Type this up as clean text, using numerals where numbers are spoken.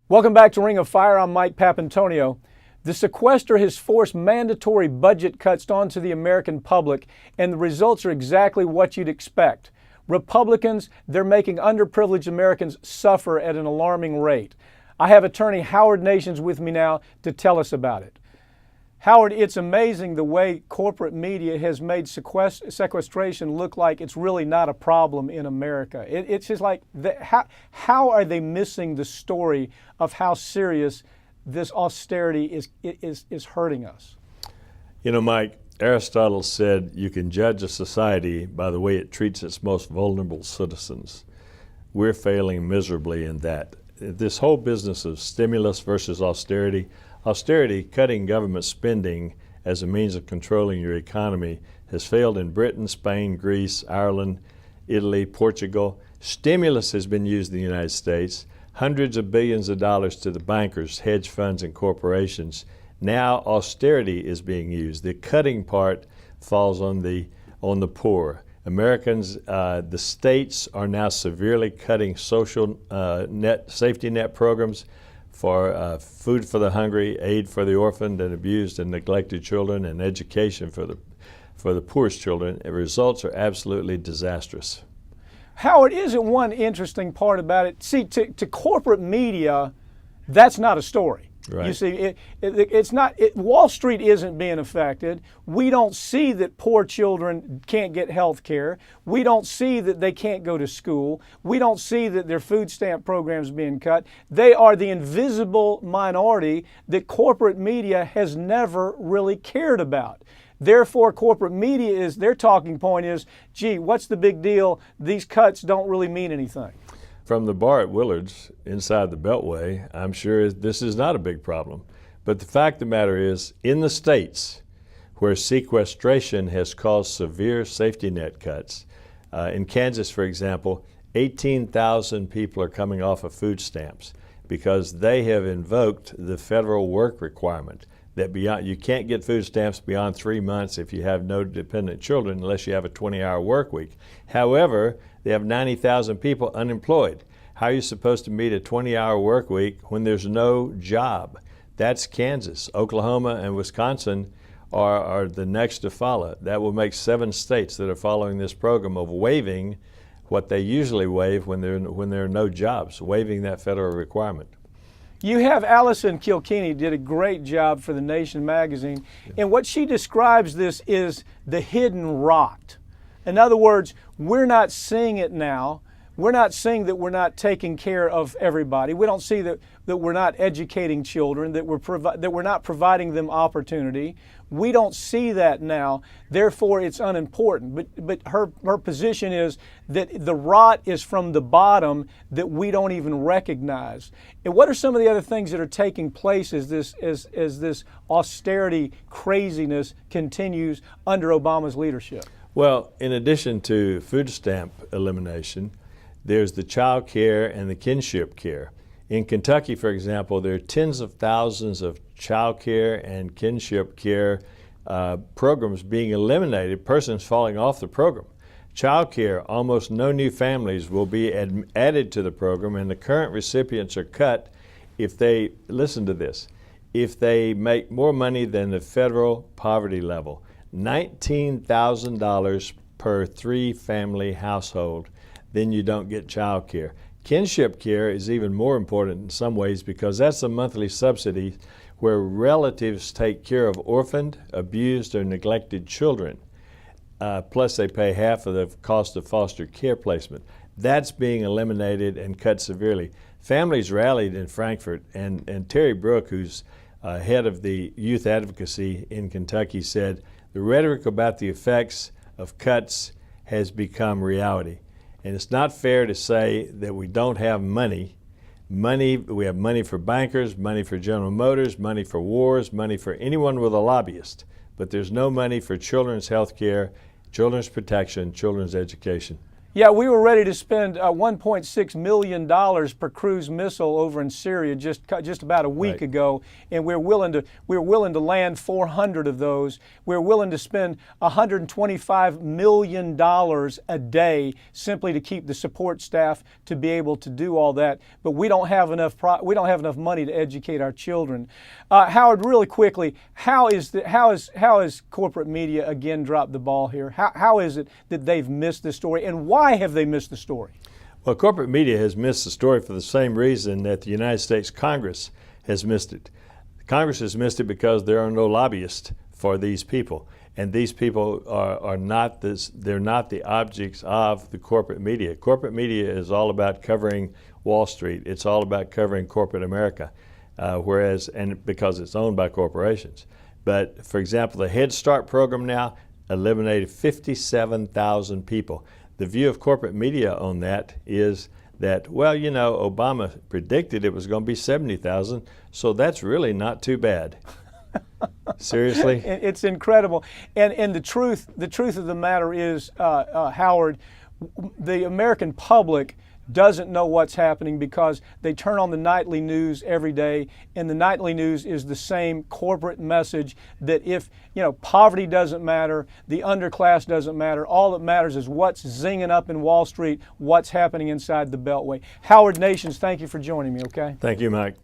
Welcome back to Ring of Fire. I'm Mike Papantonio. The sequester has forced mandatory budget cuts onto the American public, and the results are exactly what you'd expect. Republicans, they're making underprivileged Americans suffer at an alarming rate. I have attorney Howard Nations with me now to tell us about it. Howard, it's amazing the way corporate media has made sequestration look like it's really not a problem in America. It's just like, how are they missing the story of how serious this austerity is hurting us? You know, Mike, Aristotle said you can judge a society by the way it treats its most vulnerable citizens. We're failing miserably in that. This whole business of stimulus versus austerity, cutting government spending as a means of controlling your economy, has failed in Britain, Spain, Greece, Ireland, Italy, Portugal. Stimulus has been used in the United States, hundreds of billions of dollars to the bankers, hedge funds, and corporations. Now austerity is being used. The cutting part falls on the poor. Americans, the states are now severely cutting social safety net programs for food for the hungry, aid for the orphaned and abused and neglected children, and education for the poorest children. The results are absolutely disastrous. Howard, isn't one interesting part about it? See, to corporate media, that's not a story. Right. You see, it's not. Wall Street isn't being affected. We don't see that poor children can't get health care. We don't see that they can't go to school. We don't see that their food stamp programs being cut. They are the invisible minority that corporate media has never really cared about. Therefore, corporate media their talking point is, gee, what's the big deal? These cuts don't really mean anything. From the bar at Willard's inside the Beltway, I'm sure this is not a big problem. But the fact of the matter is, in the states where sequestration has caused severe safety net cuts, in Kansas, for example, 18,000 people are coming off of food stamps because they have invoked the federal work requirement that you can't get food stamps beyond 3 months if you have no dependent children unless you have a 20-hour work week. However, they have 90,000 people unemployed. How are you supposed to meet a 20-hour work week when there's no job? That's Kansas. Oklahoma and Wisconsin are the next to follow. That will make 7 states that are following this program of waiving what they usually waive when there are no jobs, waiving that federal requirement. You have Allison Kilkenny did a great job for The Nation magazine, and what she describes this is the hidden rot. In other words, we're not seeing it now. We're not seeing that we're not taking care of everybody. We don't see that we're not educating children, that we're not providing them opportunity. We don't see that now. Therefore, it's unimportant. But her position is that the rot is from the bottom that we don't even recognize. And what are some of the other things that are taking place as this austerity craziness continues under Obama's leadership? Well, in addition to food stamp elimination, there's the child care and the kinship care. In Kentucky, for example, there are tens of thousands of child care and kinship care programs being eliminated, persons falling off the program. Child care, almost no new families will be added to the program, and the current recipients are cut if they, listen to this, if they make more money than the federal poverty level. $19,000 per 3-family household, then you don't get child care. Kinship care is even more important in some ways because that's a monthly subsidy where relatives take care of orphaned, abused, or neglected children. Plus they pay half of the cost of foster care placement. That's being eliminated and cut severely. Families rallied in Frankfort, and Terry Brooke, who's head of the youth advocacy in Kentucky, said, the rhetoric about the effects of cuts has become reality. And it's not fair to say that we don't have money. We have money for bankers, money for General Motors, money for wars, money for anyone with a lobbyist. But there's no money for children's health care, children's protection, children's education. Yeah, we were ready to spend $1.6 million per cruise missile over in Syria just about a week Right. ago, and we're willing to land 400 of those. We're willing to spend $125 million a day simply to keep the support staff to be able to do all that. But we don't have enough money to educate our children. Howard, really quickly, how is corporate media again dropped the ball here? How is it that they've missed this story, and why have they missed the story? Well, corporate media has missed the story for the same reason that the United States Congress has missed it. Congress has missed it because there are no lobbyists for these people. And these people are not they're not the objects of the corporate media. Corporate media is all about covering Wall Street. It's all about covering corporate America, because it's owned by corporations. But for example, the Head Start program now eliminated 57,000 people. The view of corporate media on that is that, well, you know, Obama predicted it was going to be 70,000, so that's really not too bad. Seriously? It's incredible. And the truth of the matter is, Howard, the American public doesn't know what's happening because they turn on the nightly news every day, and the nightly news is the same corporate message that if, poverty doesn't matter, the underclass doesn't matter, all that matters is what's zinging up in Wall Street, what's happening inside the Beltway. Howard Nations, thank you for joining me, okay? Thank you, Mike.